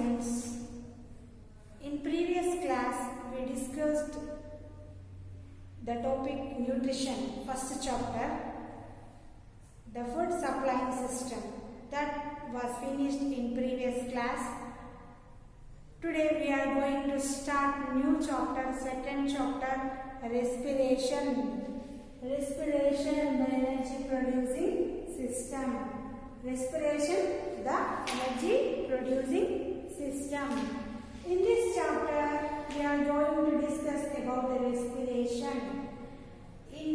students. In previous class we discussed the topic nutrition, first chapter, the food supplying system. That was finished in previous class. Today we are going to start new chapter, second chapter, respiration. Respiration, the energy producing system. Respiration, the energy producing system. In this chapter, we are going to discuss about the respiration. In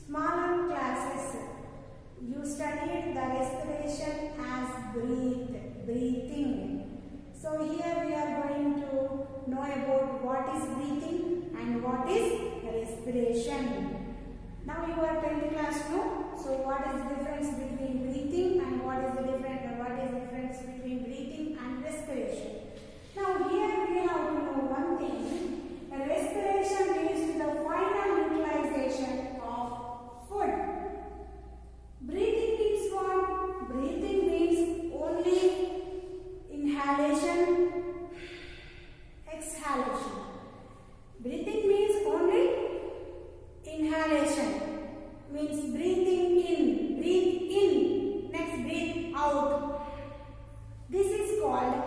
smaller classes, you studied the respiration as breathing. So here we are going to know about what is breathing and what is respiration. Now you are 10th class now. So what is the difference between breathing and what is the difference between breathing and respiration? Now here we have to know one thing. Respiration leads to the final utilization of food. Breathing means what? Breathing means only inhalation, exhalation. Breathing means only inhalation. Means breathing in, next breathe out. This is called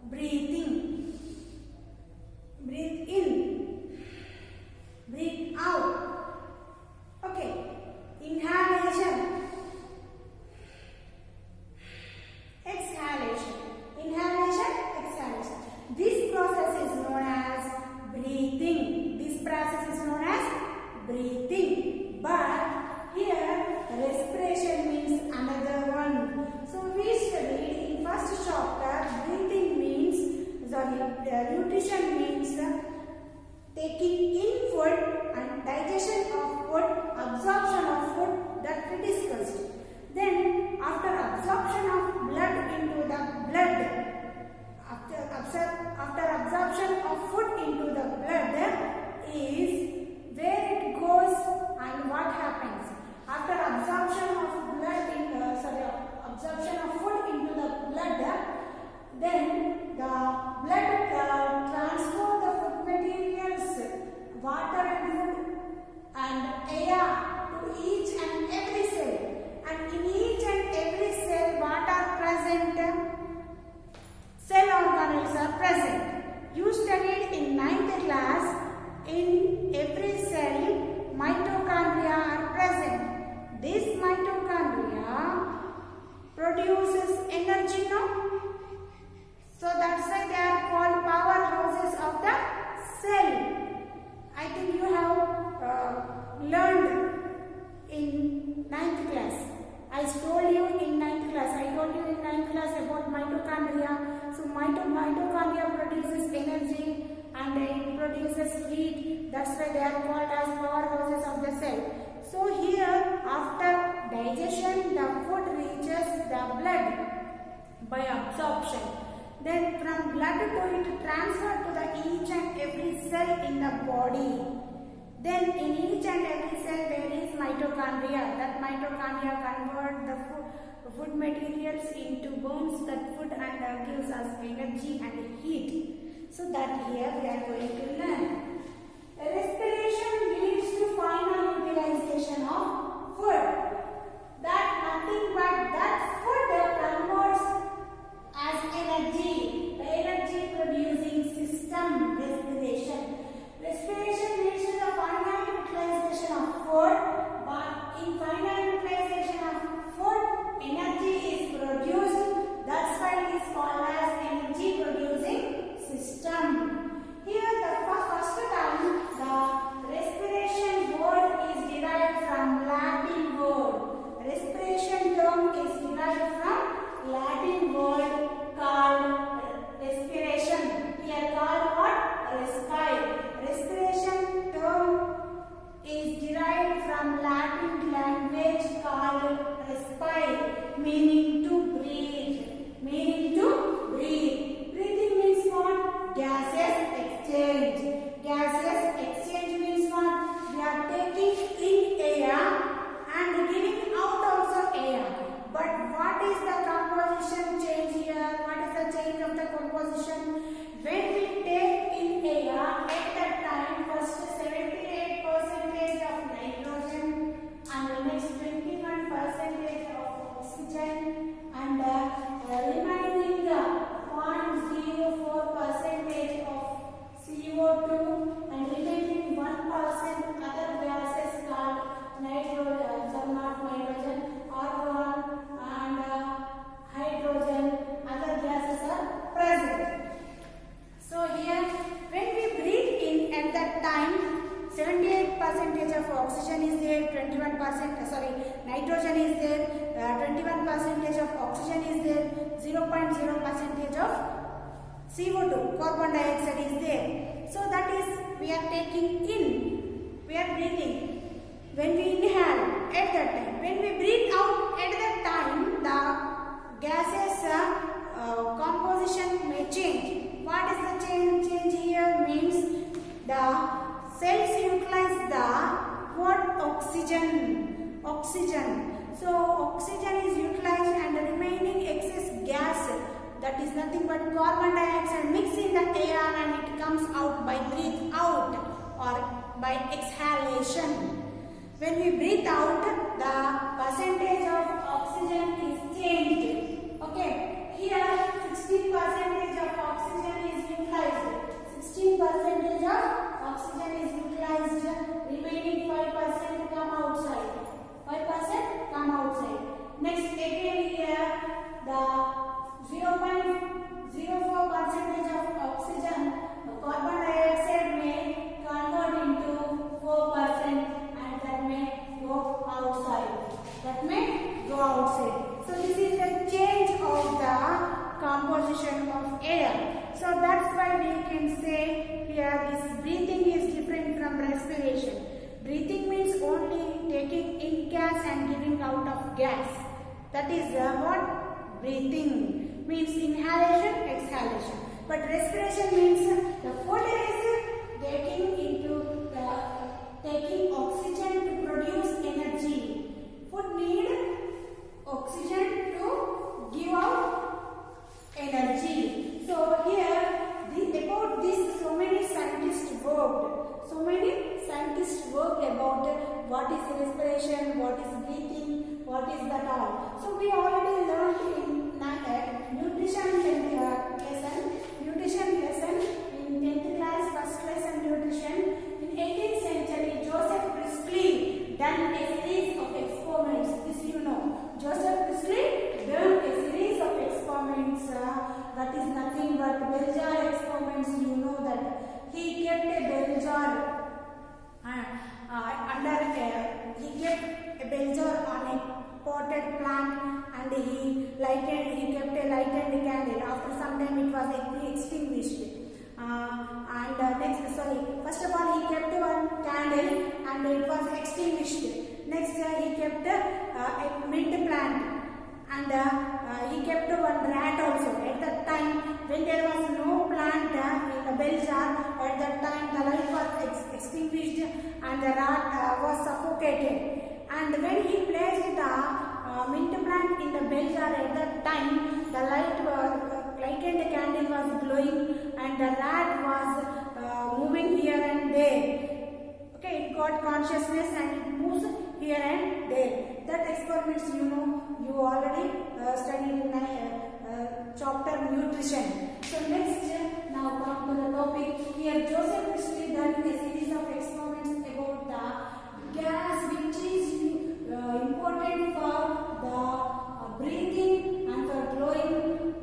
breathing. Breathe in, breathe out. Okay, inhalation, exhalation, inhalation, exhalation. This process is known as breathing. This process is known as breathing. But here respiration means another one. So we studied in first chapter breathing means, nutrition means taking in food and digestion of food, absorption of food, that we discussed. Then after absorption of blood into the blood, after absorption of food into the blood is where it goes and what happens. After absorption of blood absorption of food into the blood, then the blood transfer the food materials, water and food and air to each and every cell. And in each and every cell, what are present? Cell organelles are present. You studied in 9th class. In every cell, mitochondria are present. This mitochondria produces energy now. So that's why they are called powerhouses of the cell. I think you have learned in 9th class. I told you in 9th class. About mitochondria. So mitochondria produces energy and it produces heat. That's why they are called as powerhouses of the cell. So here, after digestion, the food reaches the blood by absorption. Then from blood to it transferred to the each and every cell in the body. Then in each and every cell there is mitochondria. That mitochondria convert the food materials into burns that food and gives us energy and heat. So that here we are going to learn. Respiration leads to final utilization of food. That nothing but that food converts as energy. The energy producing system, respiration. Respiration leads to the final utilization of food, but in final utilization of food, energy is produced. That's why it is called as energy producing system. Here the first time the respiration word is derived from Latin word. Respiration term is derived from Latin word called respiration. Here called what? Respire. Respiration term is derived from Latin language called respire, meaning to breathe. Meaning to breathe. Breathing means what? Gases exchange. Gases exchange means what? We are taking in air and giving out also air. But what is the composition change CO2, carbon dioxide is there. So that is we are taking in, we are breathing. When we inhale at that time, when we breathe out at that time, the gases composition may change. What is the change here? Means the cells utilize the what? Oxygen. So oxygen is utilized and the remaining excess gas, that is nothing but carbon dioxide, mix in the air and it comes out by breathe out or by exhalation. When we breathe out, the percentage of oxygen is changed. Okay, here 16% of oxygen is utilized. 16% of oxygen is utilized. Remaining 5% come outside. 5% come outside. Next, again here the 0.04% of oxygen, carbon dioxide may convert into 4%. Outside. So this is the change of the composition of air. So that's why we can say here this breathing is different from respiration. Breathing means only taking in gas and giving out of gas. That is what breathing means, inhalation, exhalation. But respiration means the food is taking oxygen to produce energy. Food need oxygen to give out energy. So here about this so many scientists worked. So many scientists worked about what is respiration, what is breathing, what is that all. So we already learned in nutrition lesson in 10th class, first lesson nutrition. In 18th century, Joseph Priestley done a series of experiments. This you know. Joseph Priestley done a series of experiments. That is nothing but bell jar experiments. You know that he kept a bell jar he kept a bell jar on a potted plant and he kept a lighted candle. After some time it was extinguished. First of all he kept one candle and it was extinguished. Next he kept a mint plant and he kept one rat also. At that time when there was no plant in the bell jar, at that time the light was extinguished and the rat was suffocated. And when he placed the mint plant in the bell jar, at that time the lighted candle was glowing and the rat was moving here and there. Okay, it got consciousness and it moves here and there. That experiments you know, you already studied in chapter nutrition. So next, now come to the topic. Here Joseph Priestley done a series of experiments about the gas which is important for the breathing and for glowing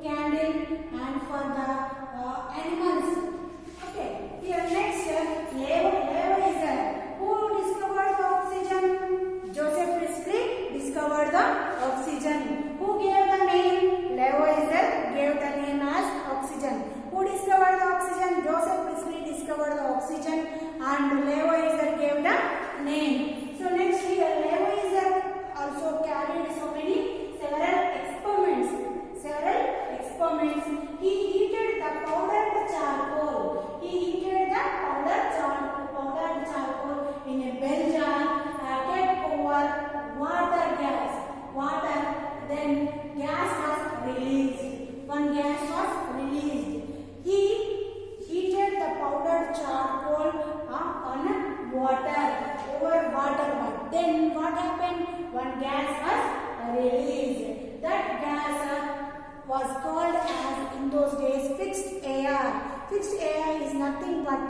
candle and for the animals. Okay, here next, Lavoisier. Who discovered the oxygen? Joseph Priestley discovered the oxygen. Who gave the name? Lavoisier gave the name as oxygen. Who discovered the oxygen? Joseph Priestley discovered the oxygen and Lavoisier gave the name. So next here, Lavoisier also carried several experiments. He heated the powdered charcoal. In a bell jar kept over water. Then gas was released. One gas was released. He heated the powdered charcoal on over water. But then what happened? One gas was released. That gas was called as in those days fixed air. Fixed air is nothing but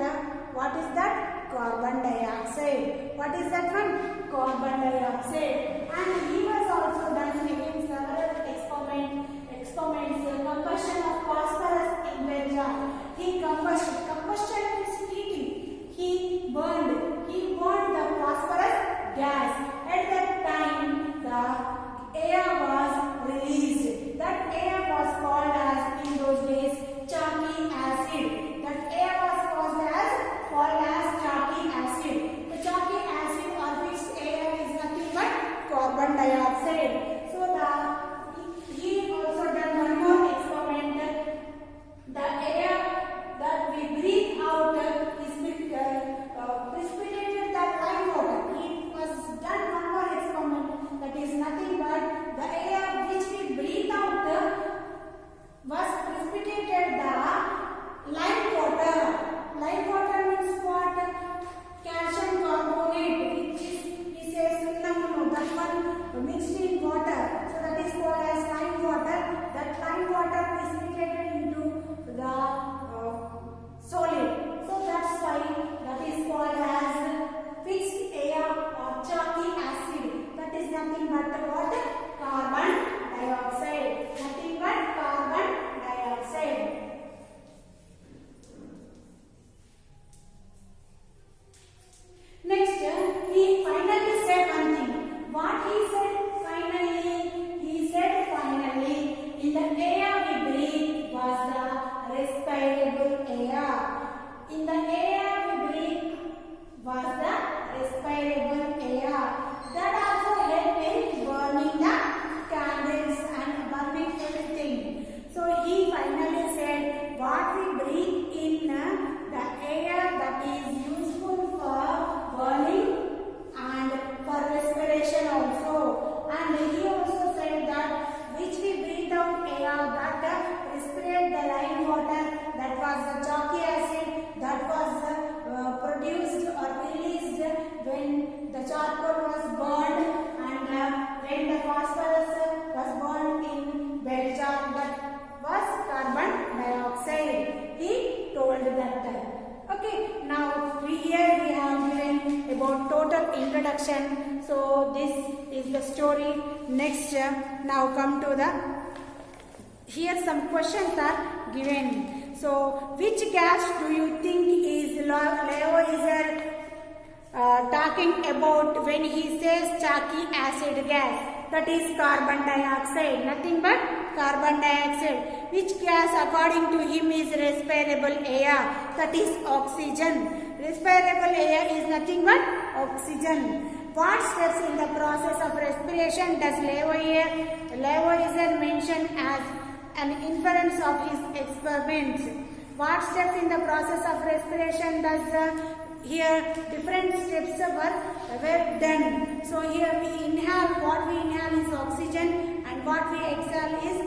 what is that? Carbon dioxide. What is that one? Carbon dioxide. And he was also done again several experiments. Combustion of phosphorus in bell jar. Combustion means heating. He burned the phosphorus gas. At that time the air was released. That air was called as in those days chalky introduction. So this is the story. Next, now come to the, here some questions are given. So which gas do you think is Leo is talking about when he says chalky acid gas? That is carbon dioxide, nothing but carbon dioxide. Which gas according to him is respirable air? That is oxygen. Respirable air is nothing but oxygen. What steps in the process of respiration does Lavoisier mention as an inference of his experiments? What steps in the process of respiration does here different steps were done. So here we inhale, what we inhale is oxygen, and what we exhale is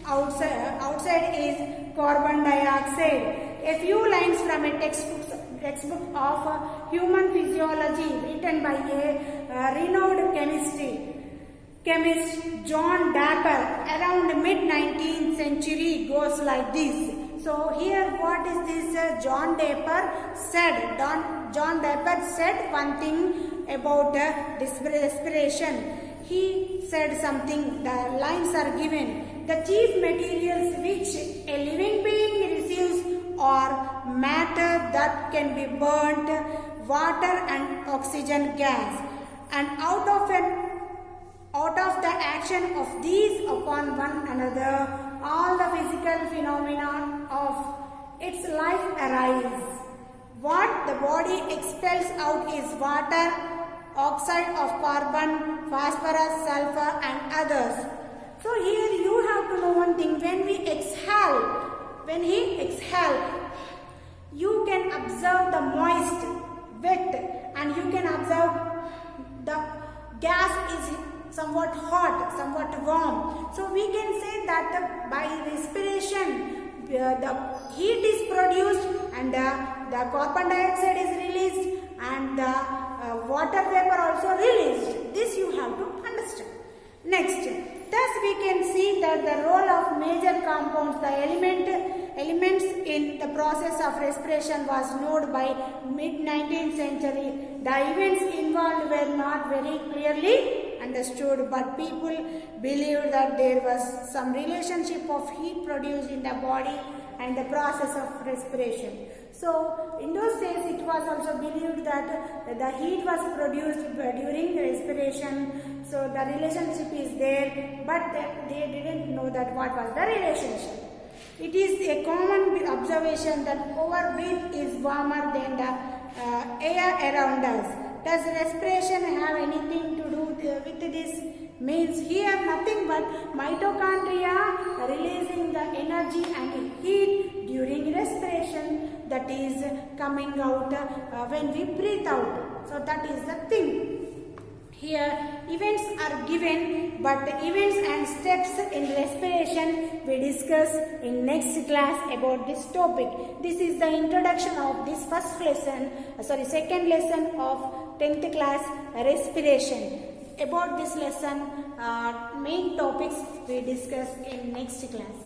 outside is carbon dioxide. A few lines from a textbook of human physiology written by a renowned chemist John Draper around mid-19th century goes like this. So here what is this John Draper said? John Draper said one thing about respiration. He said something, the lines are given. The chief materials which a living being receives are matter that can be burnt, water and oxygen gas. And out of the action of these upon one another, all the physical phenomena of its life arise. What the body expels out is water, oxide of carbon, phosphorus, sulfur and others. So here you have to know one thing. When he exhale, you can observe the moist, wet, and you can observe the gas is somewhat hot, somewhat warm. So we can say that by respiration, the heat is produced and the carbon dioxide is released and the water vapor also released. This you have to understand. Next, thus we can see that the role of major compounds, the elements in the process of respiration was known by mid-19th century. The events involved were not very clearly understood, but people believed that there was some relationship of heat produced in the body and the process of respiration. So in those days it was also believed that the heat was produced during respiration. So the relationship is there, but they didn't know that what was the relationship. It is a common observation that our breath is warmer than the air around us. Does respiration have anything to do with this? Means here nothing but mitochondria releasing the energy and heat during respiration, that is coming out when we breathe out. So that is the thing. Here events are given, but the events and steps in respiration we discuss in next class about this topic. This is the introduction of this second lesson of 10th class respiration. About this lesson, main topics we discuss in next class.